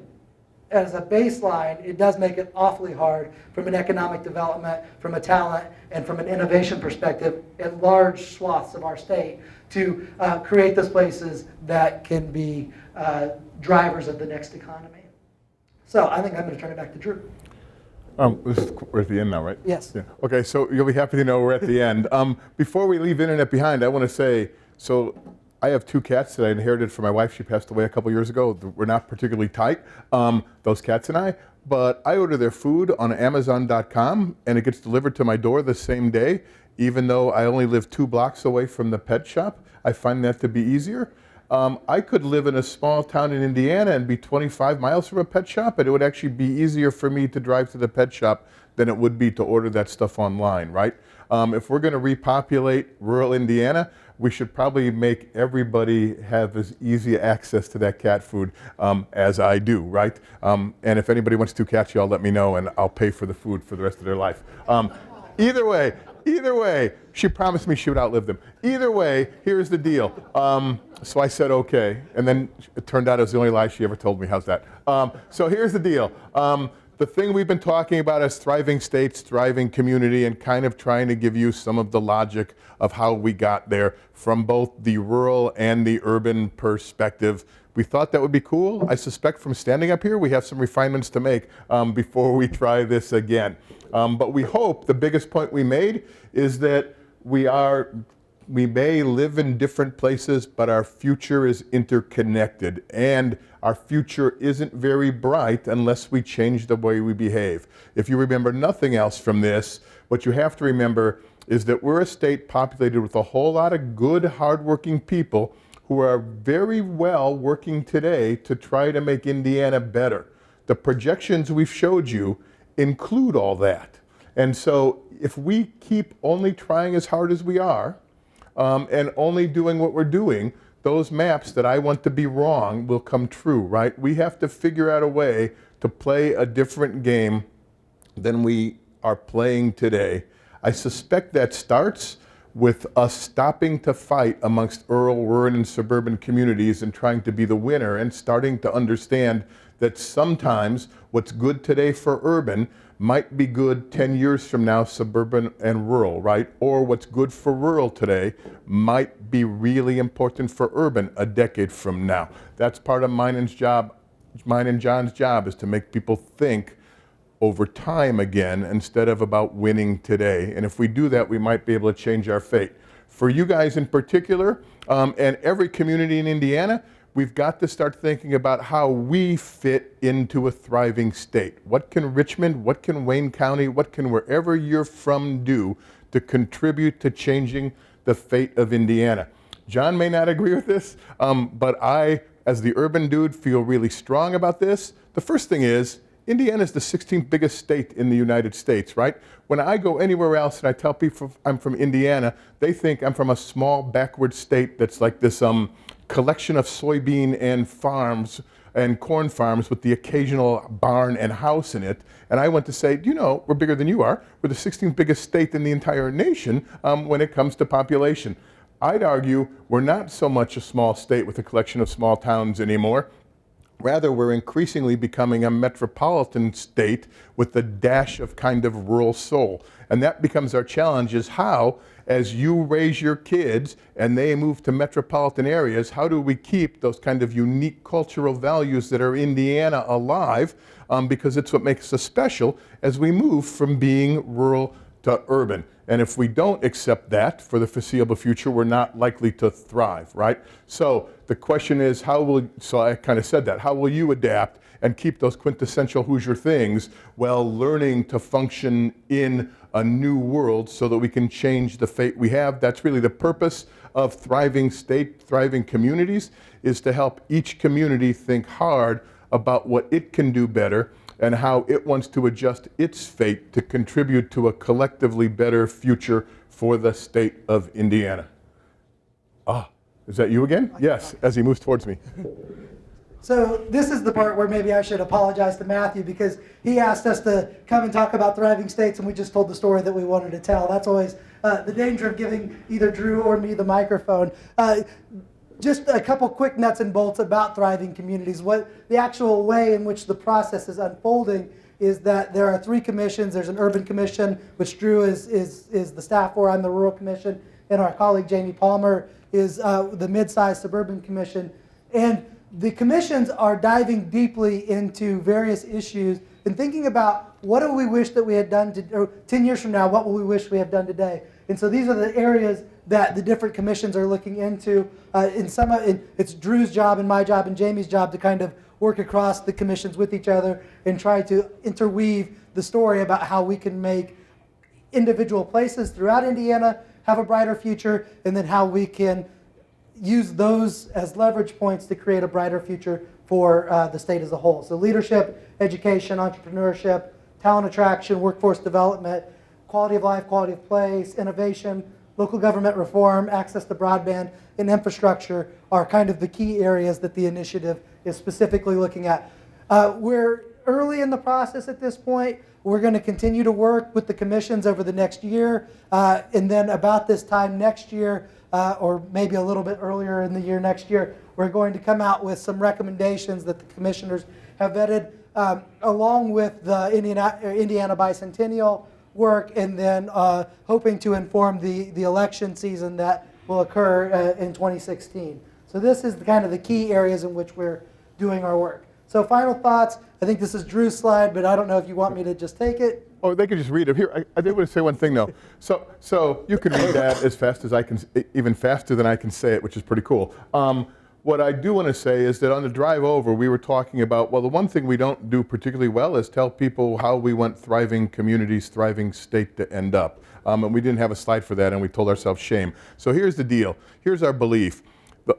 S3: as a baseline, it does make it awfully hard from an economic development, from a talent, and from an innovation perspective in large swaths of our state to create those places that can be drivers of the next economy. So I think I'm going to turn it back to Drew.
S2: We're at the end now, right?
S3: Yes.
S2: Yeah. Okay, so you'll be happy to know we're at the end. Before we leave internet behind, I want to say, so I have 2 cats that I inherited from my wife. She passed away a couple years ago. We're not particularly tight, those cats and I, but I order their food on Amazon.com, and it gets delivered to my door the same day, even though I only live 2 blocks away from the pet shop. I find that to be easier. I could live in a small town in Indiana and be 25 miles from a pet shop, and it would actually be easier for me to drive to the pet shop than it would be to order that stuff online, right? If we're going to repopulate rural Indiana, we should probably make everybody have as easy access to that cat food as I do, right? And if anybody wants 2 cats, y'all let me know, and I'll pay for the food for the rest of their life. Either way, she promised me she would outlive them. Either way, here's the deal. So I said okay, and then it turned out it was the only lie she ever told me. How's that? So here's the deal. The thing we've been talking about is thriving states, thriving community, and kind of trying to give you some of the logic of how we got there from both the rural and the urban perspective. We thought that would be cool. I suspect from standing up here, we have some refinements to make before we try this again. But we hope the biggest point we made is that we may live in different places, but our future is interconnected, and our future isn't very bright unless we change the way we behave. If you remember nothing else from this, what you have to remember is that we're a state populated with a whole lot of good, hardworking people who are very well working today to try to make Indiana better. The projections we've showed you include all that. And so if we keep only trying as hard as we are, and only doing what we're doing, those maps that I want to be wrong will come true, right? We have to figure out a way to play a different game than we are playing today. I suspect that starts with us stopping to fight amongst rural and suburban communities and trying to be the winner, and starting to understand that sometimes what's good today for urban might be good 10 years from now, suburban and rural, right? Or what's good for rural today might be really important for urban a decade from now. That's part of mine and John's job, is to make people think over time again instead of about winning today. And if we do that, we might be able to change our fate. For you guys in particular, and every community in Indiana, we've got to start thinking about how we fit into a thriving state. What can Richmond, what can Wayne County, what can wherever you're from do to contribute to changing the fate of Indiana. John may not agree with this, but I, as the urban dude, feel really strong about this. The first thing is, Indiana is the 16th biggest state in the United States, right? When I go anywhere else and I tell people I'm from Indiana, they think I'm from a small backward state that's like this collection of soybean and farms and corn farms with the occasional barn and house in it. And I want to say, you know, we're bigger than you are. We're the 16th biggest state in the entire nation when it comes to population. I'd argue we're not so much a small state with a collection of small towns anymore. Rather, we're increasingly becoming a metropolitan state with a dash of kind of rural soul. And that becomes our challenge, is how, as you raise your kids and they move to metropolitan areas, how do we keep those kind of unique cultural values that are Indiana alive? Because it's what makes us special as we move from being rural to urban. And if we don't accept that for the foreseeable future, we're not likely to thrive, right? So the question is, so I kind of said that, how will you adapt and keep those quintessential Hoosier things while learning to function in a new world so that we can change the fate we have? That's really the purpose of thriving state, thriving communities, is to help each community think hard about what it can do better and how it wants to adjust its fate to contribute to a collectively better future for the state of Indiana. Is that you again? Yes, as he moves towards me.
S3: So this is the part where maybe I should apologize to Matthew, because he asked us to come and talk about thriving states, and we just told the story that we wanted to tell. That's always the danger of giving either Drew or me the microphone. Just a couple quick nuts and bolts about thriving communities. What the actual way in which the process is unfolding is that there are 3 commissions. There's an urban commission, which Drew is the staff for. I'm the rural commission, and our colleague Jamie Palmer is the mid-sized suburban commission. And the commissions are diving deeply into various issues and thinking about what do we wish that we had done, or 10 years from now, what will we wish we had done today? And so these are the areas that the different commissions are looking into. It's Drew's job and my job and Jamie's job to kind of work across the commissions with each other and try to interweave the story about how we can make individual places throughout Indiana have a brighter future, and then how we can use those as leverage points to create a brighter future for the state as a whole. So leadership, education, entrepreneurship, talent attraction, workforce development, quality of life, quality of place, innovation, local government reform, access to broadband, and infrastructure are kind of the key areas that the initiative is specifically looking at. We're early in the process at this point. We're going to continue to work with the commissions over the next year, and then about this time next year, or maybe a little bit earlier in the year next year, we're going to come out with some recommendations that the commissioners have vetted, along with the Indiana Bicentennial work, and then hoping to inform the election season that will occur in 2016. So this is kind of the key areas in which we're doing our work. So final thoughts. I think this is Drew's slide, but I don't know if you want me to just take it.
S2: Oh, they could just read it. Here, I did want to say one thing, though. So you can read that as fast as I can, even faster than I can say it, which is pretty cool. What I do want to say is that on the drive over, we were talking about, well, the one thing we don't do particularly well is tell people how we want thriving communities, thriving state to end up. And we didn't have a slide for that, and we told ourselves shame. So here's the deal. Here's our belief.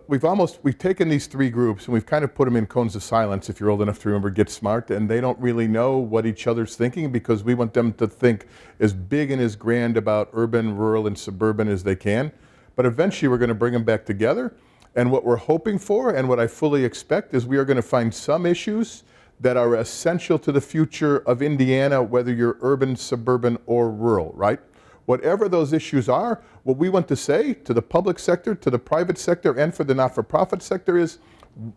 S2: We've taken these 3 groups and we've kind of put them in cones of silence, if you're old enough to remember Get Smart, and they don't really know what each other's thinking, because we want them to think as big and as grand about urban, rural, and suburban as they can. But eventually we're going to bring them back together, and what we're hoping for, and what I fully expect, is we are going to find some issues that are essential to the future of Indiana, whether you're urban, suburban, or rural, right? Whatever those issues are, what we want to say to the public sector, to the private sector, and for the not-for-profit sector is,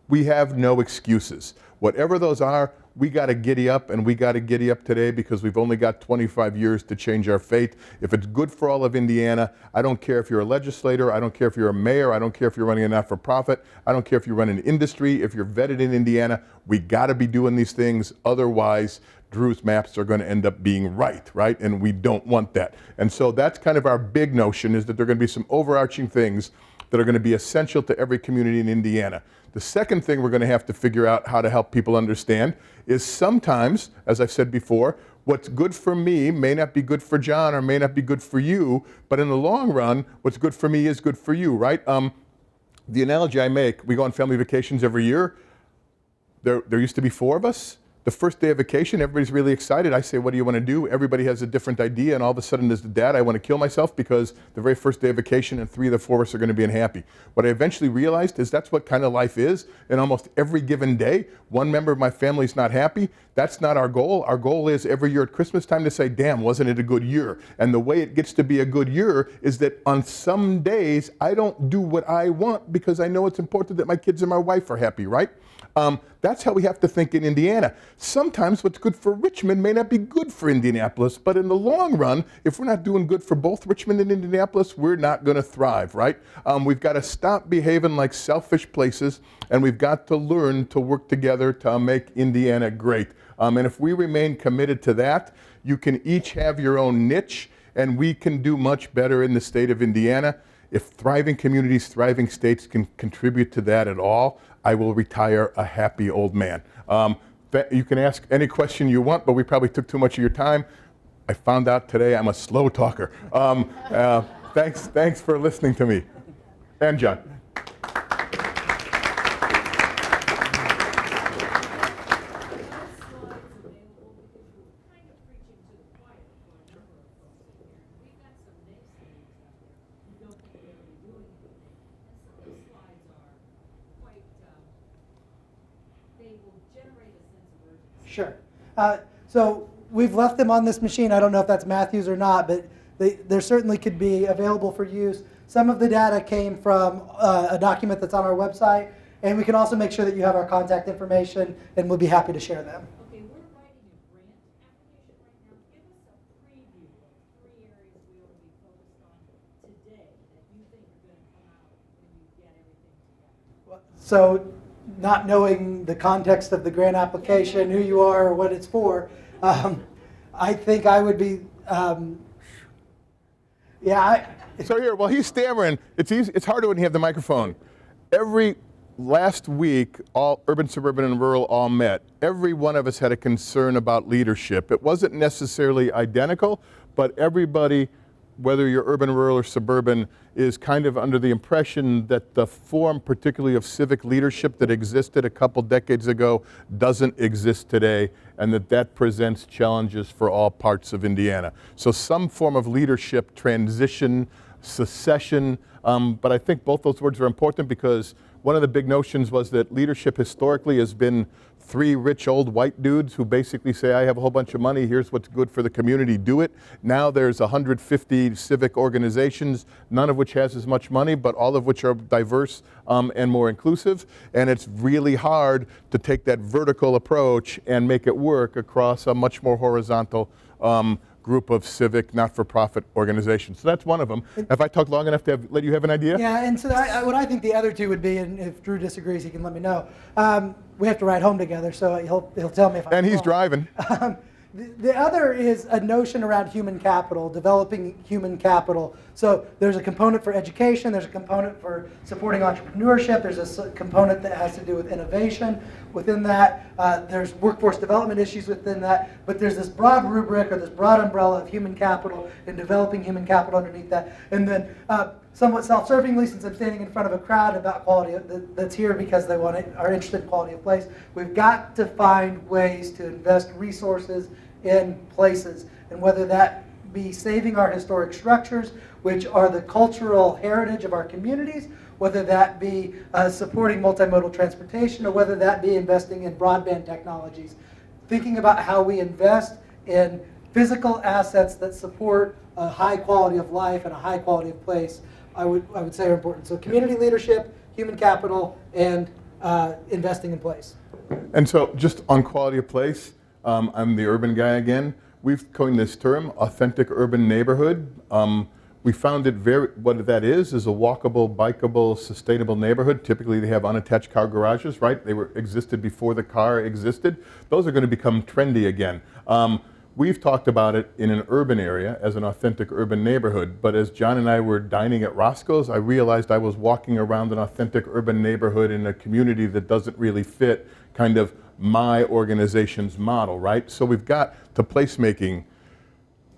S2: we have no excuses. Whatever those are, we got to giddy up, and we got to giddy up today, because we've only got 25 years to change our fate. If it's good for all of Indiana, I don't care if you're a legislator, I don't care if you're a mayor, I don't care if you're running a not-for-profit, I don't care if you run an industry, if you're vetted in Indiana, we got to be doing these things. Otherwise, Drew's maps are going to end up being right? And we don't want that. And so that's kind of our big notion, is that there are going to be some overarching things that are going to be essential to every community in Indiana. The second thing we're going to have to figure out how to help people understand is sometimes, as I've said before, what's good for me may not be good for John or may not be good for you, but in the long run, what's good for me is good for you, right? The analogy I make, we go on family vacations every year. There used to be 4 of us. The first day of vacation, everybody's really excited. I say, what do you want to do? Everybody has a different idea, and all of a sudden as the dad, I want to kill myself because the very first day of vacation and 3 of the 4 of us are going to be unhappy. What I eventually realized is that's what kind of life is, and almost every given day, one member of my family is not happy. That's not our goal. Our goal is every year at Christmas time to say, damn, wasn't it a good year? And the way it gets to be a good year is that on some days, I don't do what I want because I know it's important that my kids and my wife are happy, right? That's how we have to think in Indiana. Sometimes what's good for Richmond may not be good for Indianapolis, but in the long run, if we're not doing good for both Richmond and Indianapolis, we're not going to thrive, right? We've got to stop behaving like selfish places, and we've got to learn to work together to make Indiana great. And if we remain committed to that, you can each have your own niche, and we can do much better in the state of Indiana. If thriving communities, thriving states can contribute to that at all, I will retire a happy old man. You can ask any question you want, but we probably took too much of your time. I found out today I'm a slow talker. Thanks for listening to me. And John.
S3: Sure. So we've left them on this machine. I don't know if that's Matthew's or not, but there certainly could be available for use. Some of the data came from a document that's on our website, and we can also make sure that you have our contact information, and we'll be happy to share them.
S4: Okay, we're writing a grant application right now. Give us a preview of 3 areas we ought to be focused on today that you think are going to come out when you get everything together.
S3: So, not knowing the context of the grant application, who you are, or what it's for, I think I would be,
S2: So here, while he's stammering, it's easy, it's harder when you have the microphone. Last week, all urban, suburban, and rural all met. Every one of us had a concern about leadership. It wasn't necessarily identical, but everybody, whether you're urban, rural, or suburban, is kind of under the impression that the form, particularly of civic leadership that existed a couple decades ago, doesn't exist today, and that presents challenges for all parts of Indiana. So some form of leadership transition, secession, but I think both those words are important because one of the big notions was that leadership historically has been 3 rich old white dudes who basically say, I have a whole bunch of money, here's what's good for the community, do it. Now there's 150 civic organizations, none of which has as much money, but all of which are diverse and more inclusive. And it's really hard to take that vertical approach and make it work across a much more horizontal group of civic, not-for-profit organizations. So that's one of them. Have I talked long enough to let you have an idea?
S3: Yeah, and so what I think the other 2 would be, and if Drew disagrees, he can let me know. We have to ride home together, so he'll tell me if I'm
S2: And he's
S3: wrong.
S2: driving.
S3: The other is a notion around human capital, developing human capital. So there's a component for education, there's a component for supporting entrepreneurship, there's a component that has to do with innovation within that, there's workforce development issues within that, but there's this broad rubric or this broad umbrella of human capital and developing human capital underneath that. And then somewhat self-servingly, since I'm standing in front of a crowd about quality that's here because they are interested in quality of place, we've got to find ways to invest resources in places, and whether that be saving our historic structures, which are the cultural heritage of our communities, whether that be supporting multimodal transportation, or whether that be investing in broadband technologies. Thinking about how we invest in physical assets that support a high quality of life and a high quality of place, I would say are important. So community leadership, human capital, and investing in place.
S2: And so just on quality of place, I'm the urban guy again. We've coined this term, authentic urban neighborhood. We found what that is a walkable, bikeable, sustainable neighborhood. Typically they have unattached car garages, right? They existed before the car existed. Those are going to become trendy again. We've talked about it in an urban area as an authentic urban neighborhood, but as John and I were dining at Roscoe's, I realized I was walking around an authentic urban neighborhood in a community that doesn't really fit kind of my organization's model, right? So we've got to placemaking.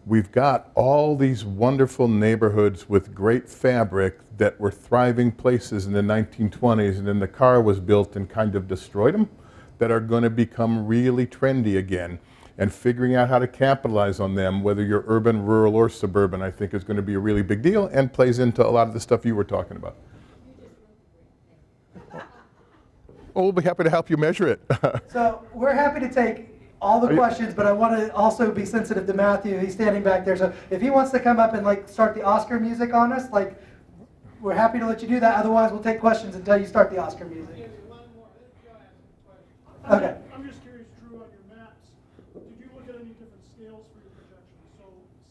S2: We've got all these wonderful neighborhoods with great fabric that were thriving places in the 1920s, and then the car was built and kind of destroyed them, that are going to become really trendy again. And figuring out how to capitalize on them, whether you're urban, rural, or suburban, I think is going to be a really big deal and plays into a lot of the stuff you were talking about. Well, we'll be happy to help you measure it.
S3: So we're happy to take all the questions, but I want to also be sensitive to Matthew. He's standing back there. So if he wants to come up and like start the Oscar music on us, like we're happy to let you do that. Otherwise, we'll take questions until you start the Oscar music. Okay.
S5: I'm just curious, Drew, on your maps, did you look at any different scales for your projections? So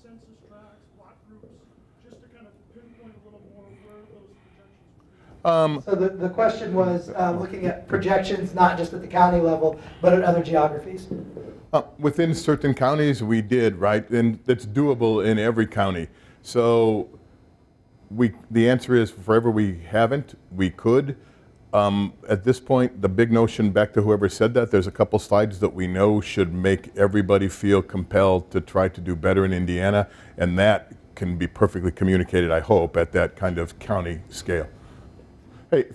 S5: census tracts, block groups, just to kind of pinpoint a little more where those projections would be?
S3: So the question was looking at projections, not just at the county level, but at other geographies.
S2: Within certain counties, we did, right? And it's doable in every county. So the answer is, forever we haven't, we could. At this point, the big notion, back to whoever said that, there's a couple slides that we know should make everybody feel compelled to try to do better in Indiana, and that can be perfectly communicated, I hope, at that kind of county scale. Hey,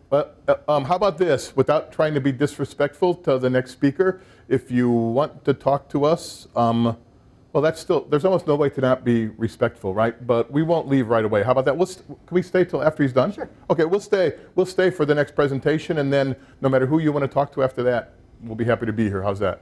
S2: how about this, without trying to be disrespectful to the next speaker, if you want to talk to us, well, that's still, there's almost no way to not be respectful, right? But we won't leave right away. How about that? Can we stay till after he's done?
S3: Sure.
S2: Okay, we'll stay for the next presentation, and then no matter who you want to talk to after that, we'll be happy to be here. How's that?